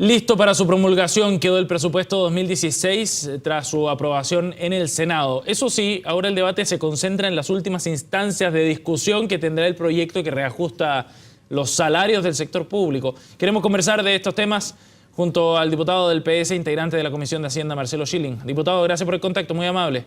Listo para su promulgación quedó el presupuesto 2016 tras su aprobación en el Senado. Eso sí, ahora el debate se concentra en las últimas instancias de discusión que tendrá el proyecto que reajusta los salarios del sector público. Queremos conversar de estos temas junto al diputado del PS, integrante de la Comisión de Hacienda, Marcelo Schilling. Diputado, gracias por el contacto, muy amable.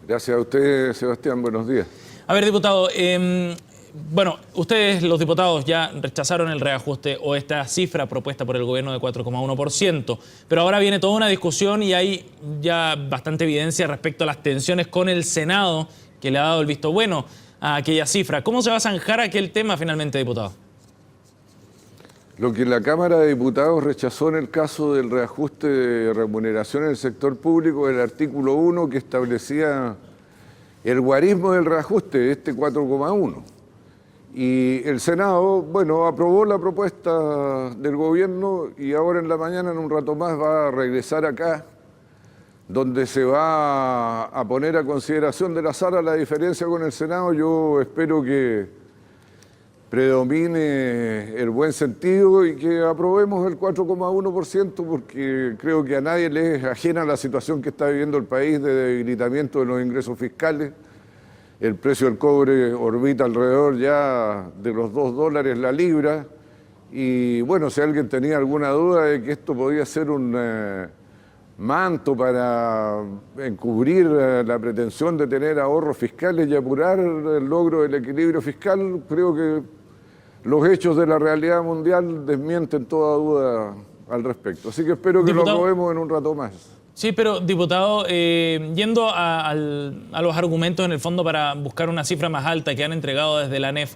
Gracias a usted, Sebastián. Buenos días. A ver, diputado, bueno, ustedes, los diputados, ya rechazaron el reajuste o esta cifra propuesta por el gobierno de 4,1%, pero ahora viene toda una discusión y hay ya bastante evidencia respecto a las tensiones con el Senado, que le ha dado el visto bueno a aquella cifra. ¿Cómo se va a zanjar aquel tema finalmente, diputado? Lo que la Cámara de Diputados rechazó en el caso del reajuste de remuneración en el sector público es el artículo 1 que establecía el guarismo del reajuste, este 4,1. Y el Senado, bueno, aprobó la propuesta del gobierno y ahora en la mañana, en un rato más, va a regresar acá, donde se va a poner a consideración de la sala la diferencia con el Senado. Yo espero que predomine el buen sentido y que aprobemos el 4,1%, porque creo que a nadie le es ajena la situación que está viviendo el país de debilitamiento de los ingresos fiscales. El precio del cobre orbita alrededor ya de los $2 la libra. Y bueno, si alguien tenía alguna duda de que esto podía ser un manto para encubrir la pretensión de tener ahorros fiscales y apurar el logro del equilibrio fiscal, creo que los hechos de la realidad mundial desmienten toda duda al respecto. Así que espero que lo aprobemos en un rato más. Sí, pero diputado, yendo a los argumentos en el fondo para buscar una cifra más alta que han entregado desde la ANEF,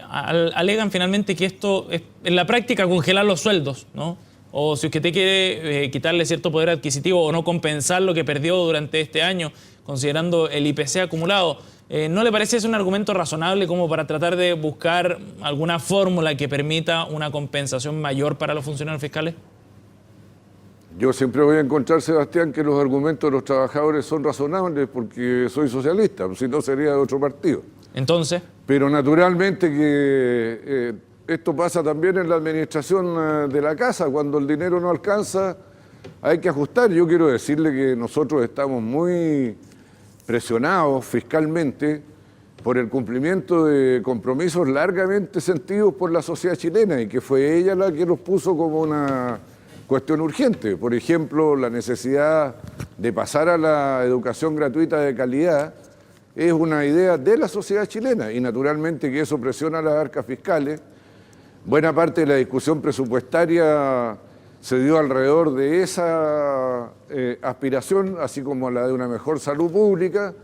alegan finalmente que esto es en la práctica congelar los sueldos, ¿no? O si usted quiere quitarle cierto poder adquisitivo o no compensar lo que perdió durante este año, considerando el IPC acumulado. ¿No le parece ese un argumento razonable como para tratar de buscar alguna fórmula que permita una compensación mayor para los funcionarios fiscales? Yo siempre voy a encontrar, Sebastián, que los argumentos de los trabajadores son razonables porque soy socialista, si no sería de otro partido. Entonces. Pero naturalmente que esto pasa también en la administración de la casa. Cuando el dinero no alcanza, hay que ajustar. Yo quiero decirle que nosotros estamos muy presionados fiscalmente por el cumplimiento de compromisos largamente sentidos por la sociedad chilena y que fue ella la que los puso como una cuestión urgente. Por ejemplo, la necesidad de pasar a la educación gratuita de calidad es una idea de la sociedad chilena y naturalmente que eso presiona las arcas fiscales. Buena parte de la discusión presupuestaria se dio alrededor de esa aspiración, así como la de una mejor salud pública,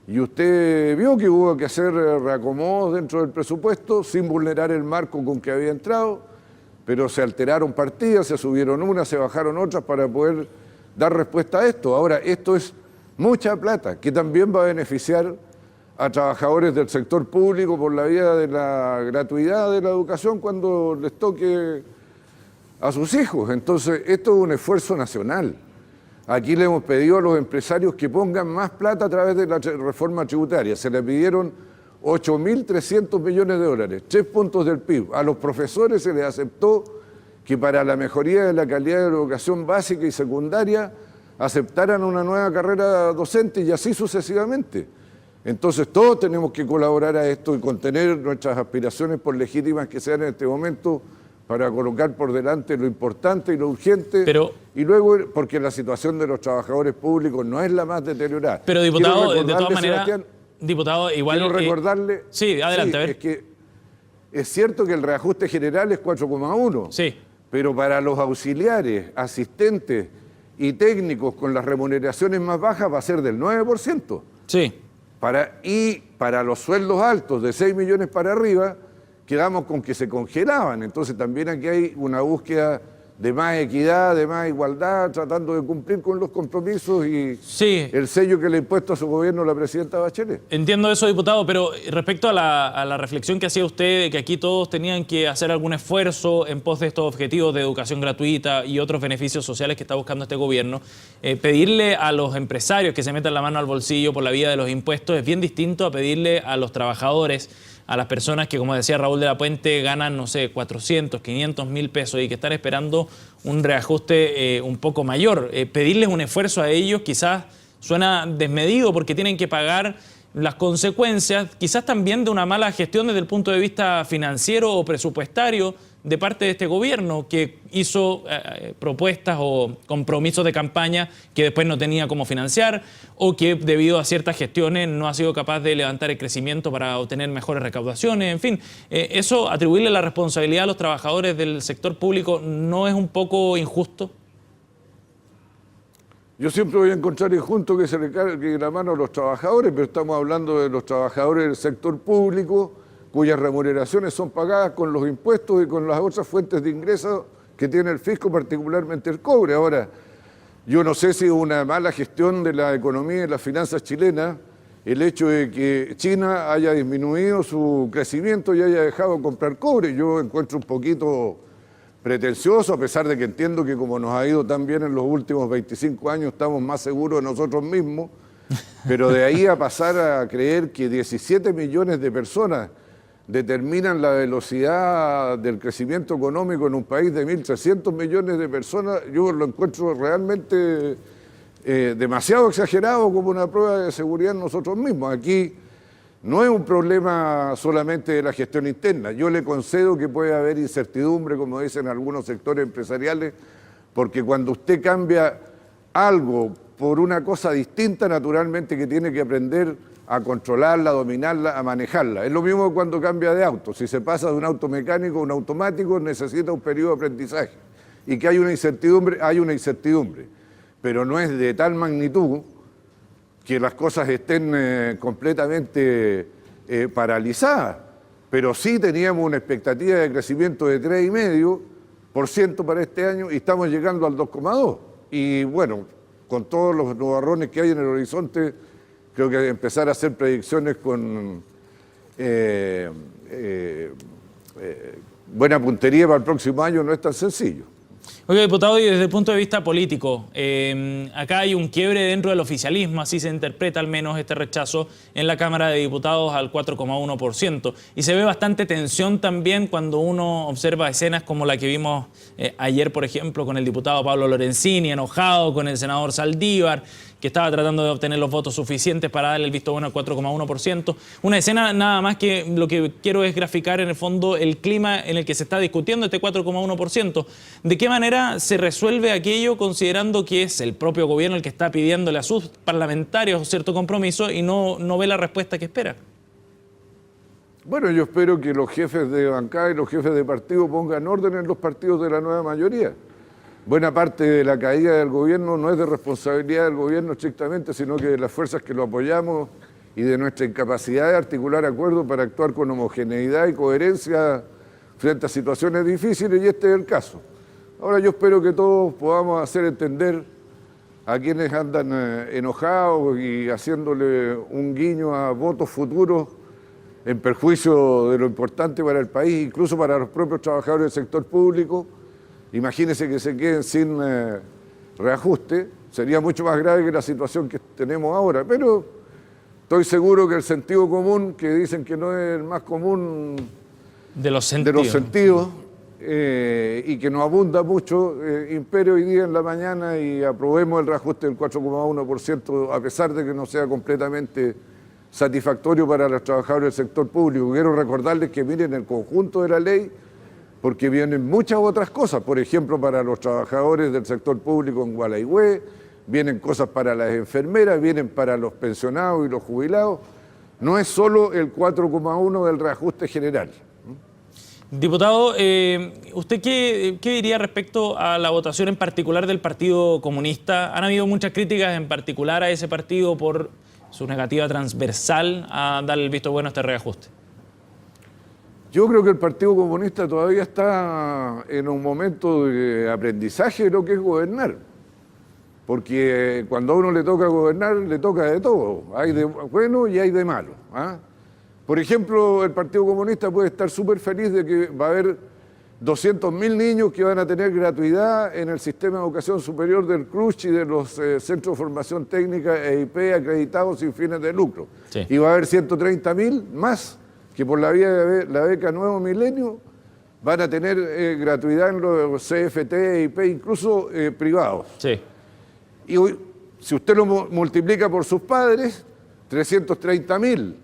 y usted vio que hubo que hacer reacomodos dentro del presupuesto sin vulnerar el marco con que había entrado, pero se alteraron partidas, se subieron unas, se bajaron otras para poder dar respuesta a esto. Ahora, esto es mucha plata, que también va a beneficiar a trabajadores del sector público por la vía de la gratuidad de la educación cuando les toque a sus hijos. Entonces, esto es un esfuerzo nacional. Aquí le hemos pedido a los empresarios que pongan más plata a través de la reforma tributaria. Se le pidieron 8.300 millones de dólares, 3 puntos del PIB. A los profesores se les aceptó que para la mejoría de la calidad de la educación básica y secundaria aceptaran una nueva carrera docente y así sucesivamente. Entonces todos tenemos que colaborar a esto y contener nuestras aspiraciones, por legítimas que sean en este momento, para colocar por delante lo importante y lo urgente, y luego porque la situación de los trabajadores públicos no es la más deteriorada. Pero diputado, de todas maneras, diputado, igual... Quiero recordarle... Sí, adelante, a ver. Es que es cierto que el reajuste general es 4,1. Sí. Pero para los auxiliares, asistentes y técnicos con las remuneraciones más bajas va a ser del 9%. Sí. Y para los sueldos altos de 6 millones para arriba, quedamos con que se congelaban. Entonces también aquí hay una búsqueda de más equidad, de más igualdad, tratando de cumplir con los compromisos y el sello que le ha impuesto a su gobierno la presidenta Bachelet. Entiendo eso, diputado, pero respecto a la reflexión que hacía usted de que aquí todos tenían que hacer algún esfuerzo en pos de estos objetivos de educación gratuita y otros beneficios sociales que está buscando este gobierno, pedirle a los empresarios que se metan la mano al bolsillo por la vía de los impuestos es bien distinto a pedirle a los trabajadores, a las personas que, como decía Raúl de la Puente, ganan, no sé, 400, 500 mil pesos y que están esperando un reajuste un poco mayor. Pedirles un esfuerzo a ellos quizás suena desmedido porque tienen que pagar las consecuencias, quizás también de una mala gestión desde el punto de vista financiero o presupuestario de parte de este gobierno, que hizo propuestas o compromisos de campaña que después no tenía cómo financiar, o que debido a ciertas gestiones no ha sido capaz de levantar el crecimiento para obtener mejores recaudaciones. En fin, eso, atribuirle la responsabilidad a los trabajadores del sector público, ¿no es un poco injusto? Yo siempre voy a encontrar injusto que se le cargue la mano a los trabajadores, pero estamos hablando de los trabajadores del sector público, cuyas remuneraciones son pagadas con los impuestos y con las otras fuentes de ingresos que tiene el fisco, particularmente el cobre. Ahora, yo no sé si es una mala gestión de la economía y las finanzas chilenas el hecho de que China haya disminuido su crecimiento y haya dejado de comprar cobre. Yo encuentro un poquito pretencioso, a pesar de que entiendo que como nos ha ido tan bien en los últimos 25 años, estamos más seguros de nosotros mismos, pero de ahí a pasar a creer que 17 millones de personas determinan la velocidad del crecimiento económico en un país de 1.300 millones de personas, yo lo encuentro realmente demasiado exagerado como una prueba de seguridad en nosotros mismos. Aquí no es un problema solamente de la gestión interna. Yo le concedo que puede haber incertidumbre, como dicen algunos sectores empresariales, porque cuando usted cambia algo por una cosa distinta, naturalmente que tiene que aprender a controlarla, a dominarla, a manejarla. Es lo mismo que cuando cambia de auto. Si se pasa de un auto mecánico a un automático, necesita un periodo de aprendizaje. Y que hay una incertidumbre, pero no es de tal magnitud que las cosas estén completamente paralizadas, pero sí teníamos una expectativa de crecimiento de 3,5% para este año y estamos llegando al 2,2%. Y bueno, con todos los nubarrones que hay en el horizonte, creo que empezar a hacer predicciones con buena puntería para el próximo año no es tan sencillo. Oiga, diputado, y desde el punto de vista político, acá hay un quiebre dentro del oficialismo, así se interpreta al menos este rechazo en la Cámara de Diputados al 4,1%. Y se ve bastante tensión también cuando uno observa escenas como la que vimos ayer, por ejemplo, con el diputado Pablo Lorenzini, enojado con el senador Saldívar, que estaba tratando de obtener los votos suficientes para darle el visto bueno al 4,1%. Una escena nada más que lo que quiero es graficar en el fondo el clima en el que se está discutiendo este 4,1%. ¿De qué manera se resuelve aquello considerando que es el propio gobierno el que está pidiéndole a sus parlamentarios cierto compromiso y no ve la respuesta que espera? Bueno, yo espero que los jefes de bancada y los jefes de partido pongan orden en los partidos de la nueva mayoría. Buena parte de la caída del gobierno no es de responsabilidad del gobierno estrictamente, sino que de las fuerzas que lo apoyamos y de nuestra incapacidad de articular acuerdos para actuar con homogeneidad y coherencia frente a situaciones difíciles, y este es el caso. Ahora yo espero que todos podamos hacer entender a quienes andan enojados y haciéndole un guiño a votos futuros en perjuicio de lo importante para el país, incluso para los propios trabajadores del sector público. Imagínense que se queden sin reajuste, sería mucho más grave que la situación que tenemos ahora, pero estoy seguro que el sentido común, que dicen que no es el más común de los sentidos y que nos abunda mucho, impere hoy día en la mañana y aprobemos el reajuste del 4,1%, a pesar de que no sea completamente satisfactorio para los trabajadores del sector público. Quiero recordarles que miren el conjunto de la ley, porque vienen muchas otras cosas, por ejemplo, para los trabajadores del sector público en Gualeguay, vienen cosas para las enfermeras, vienen para los pensionados y los jubilados. No es solo el 4,1 del reajuste general. Diputado, ¿usted qué diría respecto a la votación en particular del Partido Comunista? Han habido muchas críticas en particular a ese partido por su negativa transversal a dar el visto bueno a este reajuste. Yo creo que el Partido Comunista todavía está en un momento de aprendizaje de lo que es gobernar. Porque cuando a uno le toca gobernar, le toca de todo. Hay de bueno y hay de malo. Por ejemplo, el Partido Comunista puede estar súper feliz de que va a haber 200.000 niños que van a tener gratuidad en el sistema de educación superior del CRUSH y de los centros de formación técnica EIP acreditados sin fines de lucro. Sí. Y va a haber 130.000 más que por la vía de la beca Nuevo Milenio van a tener gratuidad en los CFT, IP, incluso privados. Sí. Y hoy, si usted lo multiplica por sus padres, 330.000.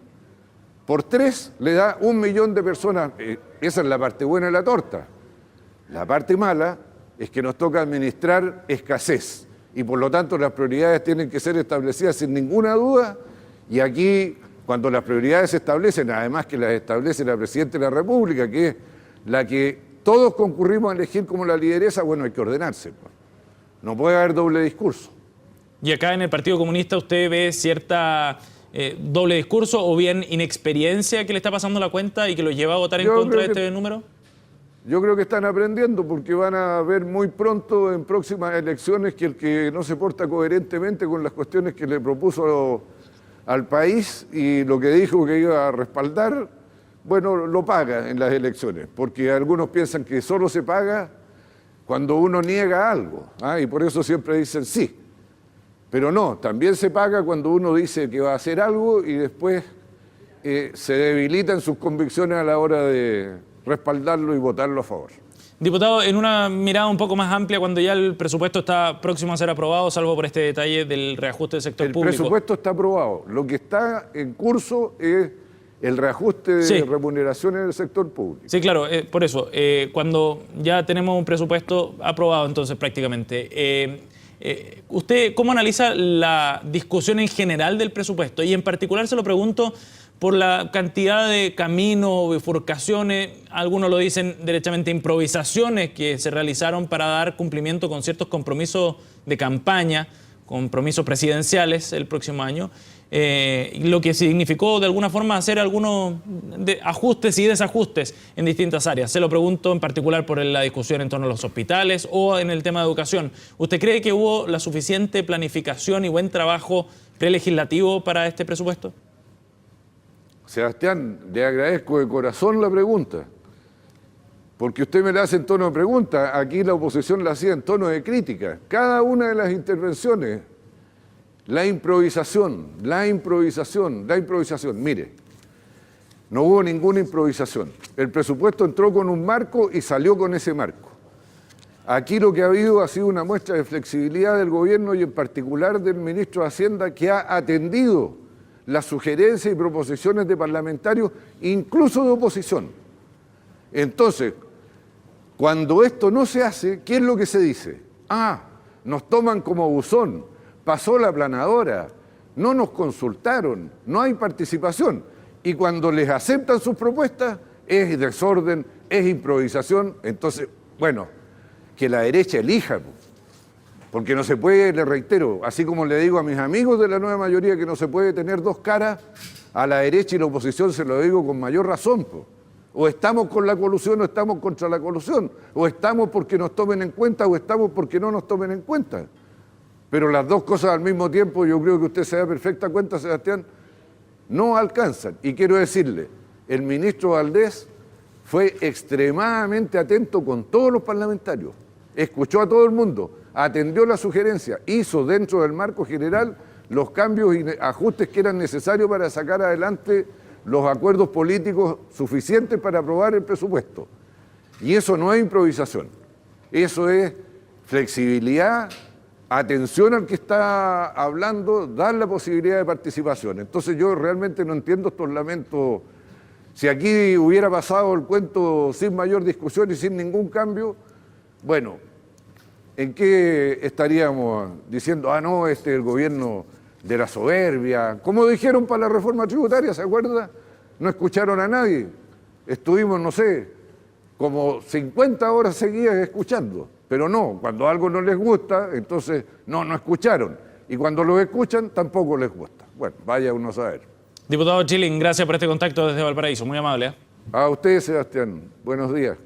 Por 3 le da 1 millón de personas. Esa es la parte buena de la torta. La parte mala es que nos toca administrar escasez y por lo tanto las prioridades tienen que ser establecidas sin ninguna duda, y aquí cuando las prioridades se establecen, además que las establece la Presidenta de la República, que es la que todos concurrimos a elegir como la lideresa, bueno, hay que ordenarse. No puede haber doble discurso. Y acá en el Partido Comunista usted ve cierta doble discurso o bien inexperiencia que le está pasando la cuenta y que lo lleva a votar en contra de este número. Yo creo que están aprendiendo porque van a ver muy pronto en próximas elecciones que el que no se porta coherentemente con las cuestiones que le propuso al país y lo que dijo que iba a respaldar, bueno, lo paga en las elecciones, porque algunos piensan que solo se paga cuando uno niega algo, y por eso siempre dicen sí. Pero no, también se paga cuando uno dice que va a hacer algo y después se debilitan sus convicciones a la hora de respaldarlo y votarlo a favor. Diputado, en una mirada un poco más amplia, cuando ya el presupuesto está próximo a ser aprobado, salvo por este detalle del reajuste del sector público. El presupuesto está aprobado. Lo que está en curso es el reajuste de remuneraciones del sector público. Sí, claro, por eso. Cuando ya tenemos un presupuesto aprobado, entonces prácticamente, ¿usted cómo analiza la discusión en general del presupuesto? Y en particular se lo pregunto por la cantidad de caminos, bifurcaciones, algunos lo dicen derechamente improvisaciones que se realizaron para dar cumplimiento con ciertos compromisos de campaña, compromisos presidenciales el próximo año, lo que significó de alguna forma hacer algunos ajustes y desajustes en distintas áreas. Se lo pregunto en particular por la discusión en torno a los hospitales o en el tema de educación. ¿Usted cree que hubo la suficiente planificación y buen trabajo prelegislativo para este presupuesto? Sebastián, le agradezco de corazón la pregunta, porque usted me la hace en tono de pregunta, aquí la oposición la hacía en tono de crítica. Cada una de las intervenciones, la improvisación, mire, no hubo ninguna improvisación. El presupuesto entró con un marco y salió con ese marco. Aquí lo que ha sido una muestra de flexibilidad del gobierno y en particular del ministro de Hacienda, que ha atendido las sugerencias y proposiciones de parlamentarios, incluso de oposición. Entonces, cuando esto no se hace, ¿qué es lo que se dice? Nos toman como buzón, pasó la aplanadora, no nos consultaron, no hay participación. Y cuando les aceptan sus propuestas, es desorden, es improvisación. Entonces, bueno, que la derecha elija, porque no se puede, le reitero, así como le digo a mis amigos de la nueva mayoría que no se puede tener dos caras, a la derecha y la oposición se lo digo con mayor razón. O estamos con la colusión o estamos contra la colusión, o estamos porque nos tomen en cuenta o estamos porque no nos tomen en cuenta. Pero las dos cosas al mismo tiempo, yo creo que usted se da perfecta cuenta, Sebastián, no alcanzan. Y quiero decirle, el ministro Valdés fue extremadamente atento con todos los parlamentarios, escuchó a todo el mundo, atendió la sugerencia, hizo dentro del marco general los cambios y ajustes que eran necesarios para sacar adelante los acuerdos políticos suficientes para aprobar el presupuesto. Y eso no es improvisación, eso es flexibilidad, atención al que está hablando, dar la posibilidad de participación. Entonces yo realmente no entiendo estos lamentos. Si aquí hubiera pasado el cuento sin mayor discusión y sin ningún cambio, bueno, ¿en qué estaríamos diciendo, no, este es el gobierno de la soberbia? Como dijeron para la reforma tributaria, ¿se acuerda? No escucharon a nadie. Estuvimos, no sé, como 50 horas seguidas escuchando. Pero no, cuando algo no les gusta, entonces no escucharon. Y cuando lo escuchan, tampoco les gusta. Bueno, vaya uno a saber. Diputado Schilling, gracias por este contacto desde Valparaíso. Muy amable. A usted, Sebastián. Buenos días.